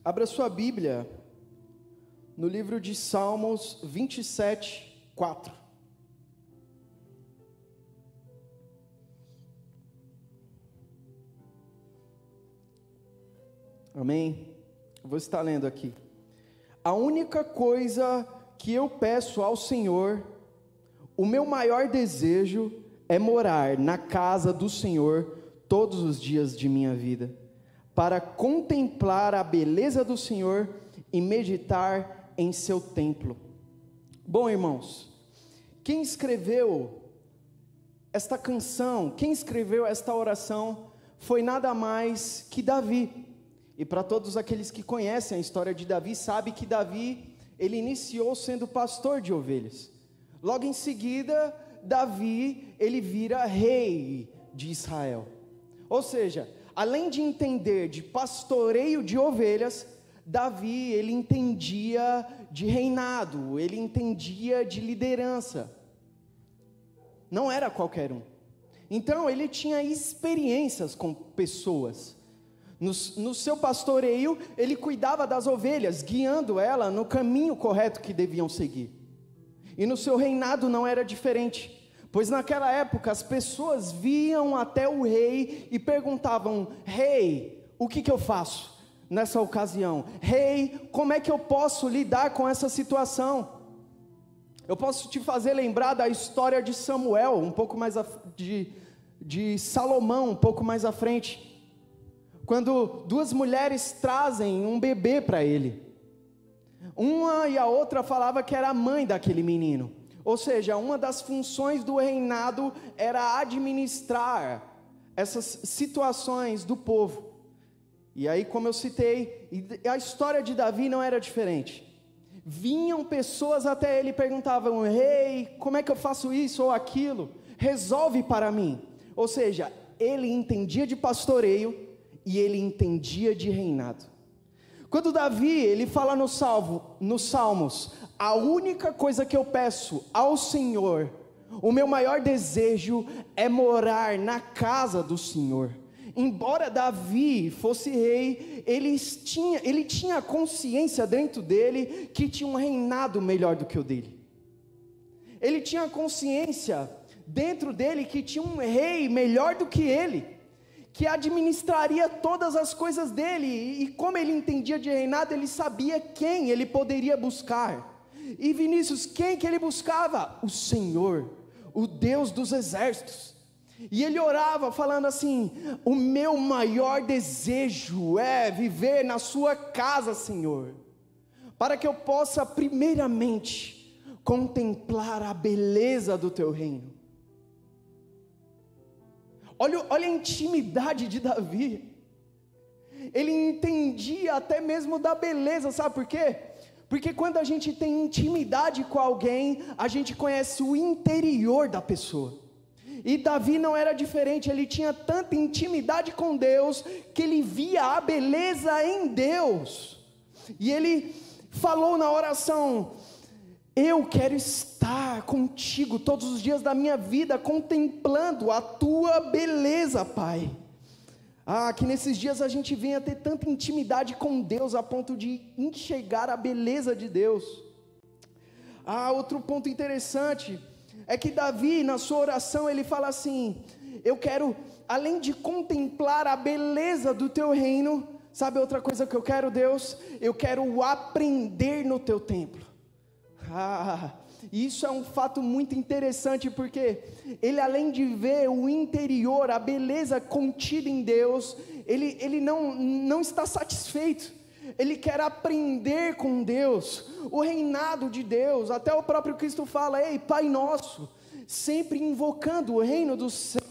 Abra sua Bíblia no livro de Salmos 27, 4. Amém? Eu vou estar lendo aqui. A única coisa que eu peço ao Senhor, o meu maior desejo é morar na casa do Senhor todos os dias de minha vida, para contemplar a beleza do Senhor e meditar em seu templo. Bom, irmãos, quem escreveu esta canção, quem escreveu esta oração, foi nada mais que Davi. E para todos aqueles que conhecem a história de Davi, sabe que Davi, ele iniciou sendo pastor de ovelhas. Logo em seguida, Davi, ele vira rei de Israel. Ou seja, além de entender de pastoreio de ovelhas, Davi, ele entendia de reinado, ele entendia de liderança. Não era qualquer um. Então, ele tinha experiências com pessoas. No seu pastoreio, ele cuidava das ovelhas, guiando ela no caminho correto que deviam seguir. E no seu reinado não era diferente, pois naquela época as pessoas viam até o rei e perguntavam: rei, o que eu faço nessa ocasião? Rei, como é que eu posso lidar com essa situação? Eu posso te fazer lembrar da história de Samuel, um pouco mais de Salomão, um pouco mais à frente, quando duas mulheres trazem um bebê para ele. Uma e a outra falava que era a mãe daquele menino. Ou seja, uma das funções do reinado era administrar essas situações do povo. E aí, como eu citei, a história de Davi não era diferente. Vinham pessoas até ele e perguntavam: rei, como é que eu faço isso ou aquilo? Resolve para mim. Ou seja, ele entendia de pastoreio e ele entendia de reinado. Quando Davi, ele fala nos Salmos, a única coisa que eu peço ao Senhor, o meu maior desejo é morar na casa do Senhor. Embora Davi fosse rei, ele tinha consciência dentro dele que tinha um reinado melhor do que o dele. Ele tinha consciência dentro dele que tinha um rei melhor do que ele, que administraria todas as coisas dele, e como ele entendia de reinado, ele sabia quem ele poderia buscar. E Vinícius, quem que ele buscava? O Senhor, o Deus dos exércitos. E ele orava falando assim: o meu maior desejo é viver na sua casa, Senhor, para que eu possa primeiramente contemplar a beleza do teu reino. Olha a intimidade de Davi. Ele entendia até mesmo da beleza, sabe por quê? Porque quando a gente tem intimidade com alguém, a gente conhece o interior da pessoa. E Davi não era diferente, ele tinha tanta intimidade com Deus, que ele via a beleza em Deus. E ele falou na oração: eu quero estar contigo todos os dias da minha vida, contemplando a tua beleza, Pai. Que nesses dias a gente venha ter tanta intimidade com Deus, a ponto de enxergar a beleza de Deus. Outro ponto interessante é que Davi, na sua oração, ele fala assim: eu quero, além de contemplar a beleza do teu reino, sabe outra coisa que eu quero, Deus? Eu quero aprender no teu templo. Isso é um fato muito interessante, porque ele, além de ver o interior, a beleza contida em Deus, ele não está satisfeito, ele quer aprender com Deus, o reinado de Deus. Até o próprio Cristo fala: ei, Pai nosso, sempre invocando o reino dos céus.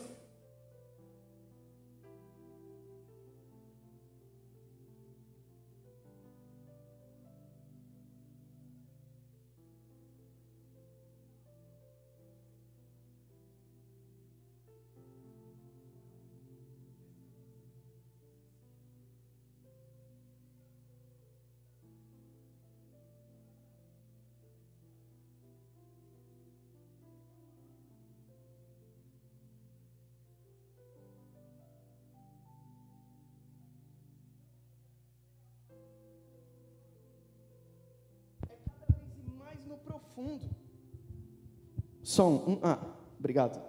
fundo. Obrigado.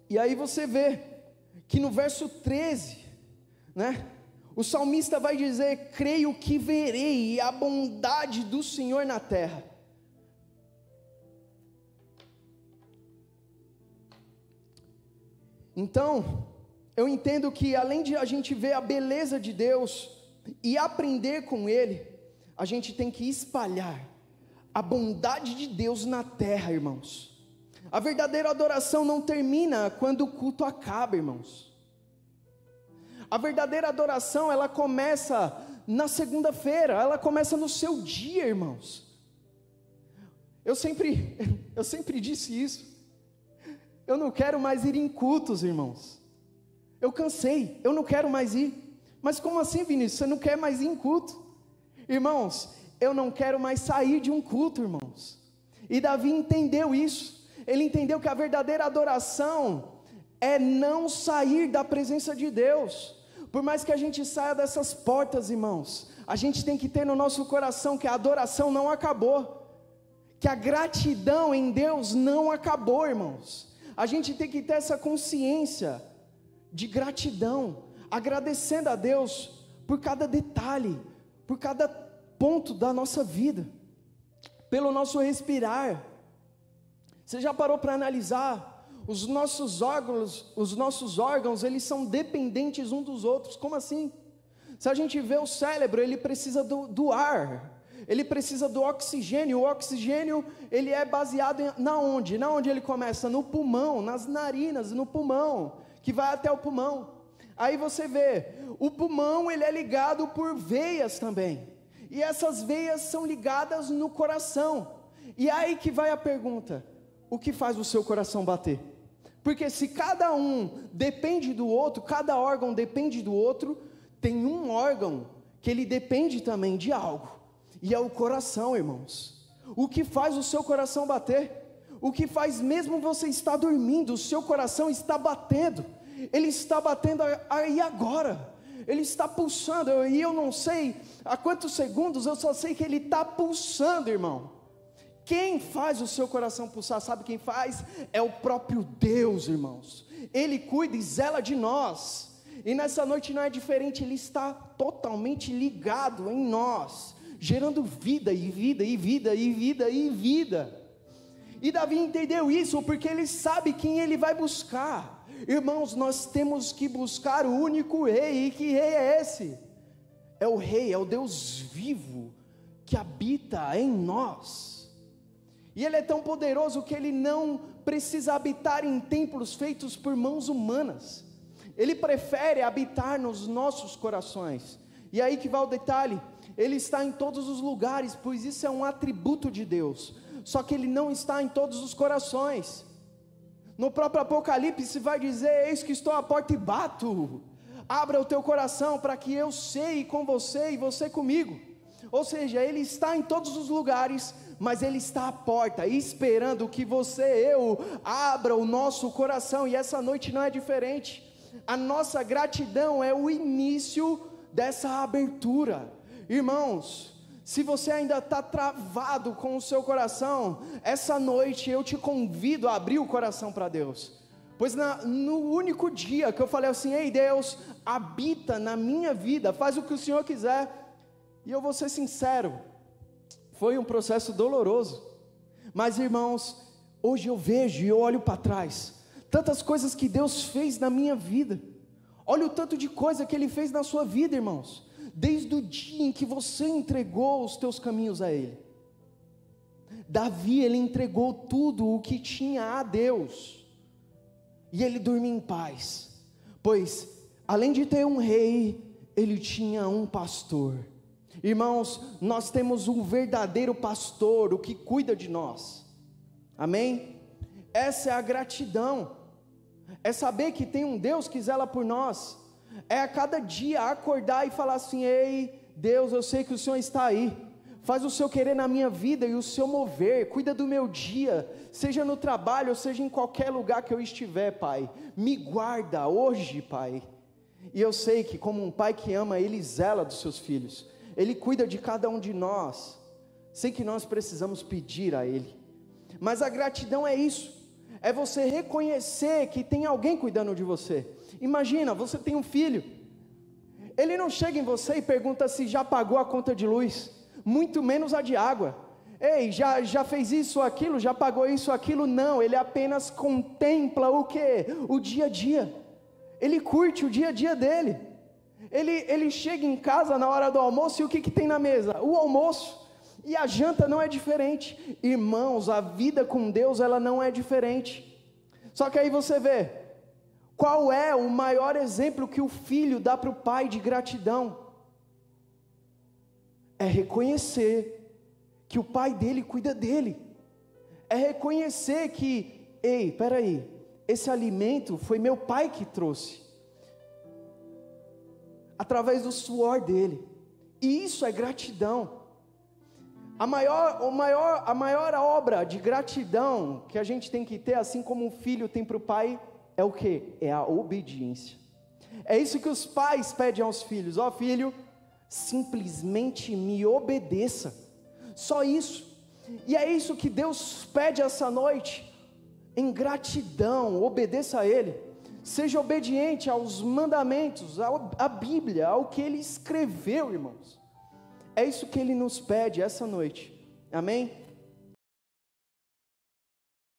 E aí você vê que no verso 13, né? O salmista vai dizer: creio que verei a bondade do Senhor na terra. Então, eu entendo que além de a gente ver a beleza de Deus e aprender com Ele, a gente tem que espalhar a bondade de Deus na terra, irmãos. A verdadeira adoração não termina quando o culto acaba, irmãos. A verdadeira adoração, ela começa na segunda-feira, ela começa no seu dia, irmãos. Eu sempre disse isso. Eu não quero mais ir em cultos, irmãos. Eu cansei, eu não quero mais ir. Mas como assim, Vinícius? Você não quer mais ir em culto? Irmãos, eu não quero mais sair de um culto, irmãos. E Davi entendeu isso. Ele entendeu que a verdadeira adoração é não sair da presença de Deus. Por mais que a gente saia dessas portas, irmãos, a gente tem que ter no nosso coração que a adoração não acabou, que a gratidão em Deus não acabou, irmãos. A gente tem que ter essa consciência de gratidão, agradecendo a Deus por cada detalhe, por cada ponto da nossa vida, pelo nosso respirar. Você já parou para analisar? Os nossos órgãos, eles são dependentes uns dos outros. Como assim? Se a gente vê o cérebro, ele precisa do ar, ele precisa do oxigênio. O oxigênio, ele é baseado na onde? Na onde ele começa? No pulmão, nas narinas, no pulmão, que vai até o pulmão. Aí você vê, o pulmão, ele é ligado por veias também, e essas veias são ligadas no coração. E aí que vai a pergunta: o que faz o seu coração bater? Porque se cada um depende do outro, cada órgão depende do outro, tem um órgão que ele depende também de algo, e é o coração, irmãos. O que faz o seu coração bater? O que faz mesmo você estar dormindo, o seu coração está batendo, ele está batendo aí agora, ele está pulsando, e eu não sei há quantos segundos, eu só sei que ele está pulsando, irmão. Quem faz o seu coração pulsar, sabe quem faz? É o próprio Deus, irmãos. Ele cuida e zela de nós, e nessa noite não é diferente. Ele está totalmente ligado em nós, gerando vida e vida e vida e vida e vida. E Davi entendeu isso, porque ele sabe quem ele vai buscar. Irmãos, nós temos que buscar o único rei. E que rei é esse? É o rei, é o Deus vivo, que habita em nós. E ele é tão poderoso que ele não precisa habitar em templos feitos por mãos humanas. Ele prefere habitar nos nossos corações. E aí que vai o detalhe: ele está em todos os lugares, pois isso é um atributo de Deus. Só que ele não está em todos os corações. No próprio Apocalipse vai dizer: eis que estou à porta e bato. Abra o teu coração para que eu seja com você e você comigo. Ou seja, ele está em todos os lugares, mas ele está à porta, esperando que você e eu abra o nosso coração. E essa noite não é diferente. A nossa gratidão é o início dessa abertura. Irmãos, se você ainda está travado com o seu coração, essa noite eu te convido a abrir o coração para Deus. Pois no único dia que eu falei assim: ei Deus, habita na minha vida, faz o que o Senhor quiser. E eu vou ser sincero, foi um processo doloroso, mas irmãos, hoje eu vejo e eu olho para trás, tantas coisas que Deus fez na minha vida. Olha o tanto de coisa que Ele fez na sua vida, irmãos, desde o dia em que você entregou os teus caminhos a Ele. Davi, ele entregou tudo o que tinha a Deus, e ele dormia em paz, pois além de ter um rei, ele tinha um pastor. Irmãos, nós temos um verdadeiro pastor, o que cuida de nós, amém? Essa é a gratidão, é saber que tem um Deus que zela por nós, é a cada dia acordar e falar assim: ei Deus, eu sei que o Senhor está aí, faz o seu querer na minha vida e o seu mover, cuida do meu dia, seja no trabalho ou seja em qualquer lugar que eu estiver, Pai, me guarda hoje, Pai. E eu sei que como um pai que ama, ele zela dos seus filhos. Ele cuida de cada um de nós, sem que nós precisamos pedir a Ele. Mas a gratidão é isso, é você reconhecer que tem alguém cuidando de você. Imagina, você tem um filho, ele não chega em você e pergunta se já pagou a conta de luz, muito menos a de água. Ei, já fez isso ou aquilo, já pagou isso ou aquilo? Não, ele apenas contempla o quê? O dia a dia. Ele curte o dia a dia dele. Ele chega em casa na hora do almoço e o que tem na mesa? O almoço. E a janta não é diferente. Irmãos, a vida com Deus, ela não é diferente. Só que aí você vê, qual é o maior exemplo que o filho dá para o pai de gratidão? É reconhecer que o pai dele cuida dele. É reconhecer que, ei, peraí, esse alimento foi meu pai que trouxe, através do suor dele. E isso é gratidão. A maior obra de gratidão que a gente tem que ter, assim como um filho tem para o pai, é o quê? É a obediência. É isso que os pais pedem aos filhos: ó filho, simplesmente me obedeça. Só isso. E é isso que Deus pede essa noite, em gratidão. Obedeça a Ele, seja obediente aos mandamentos, à Bíblia, ao que Ele escreveu, irmãos. É isso que Ele nos pede essa noite, amém?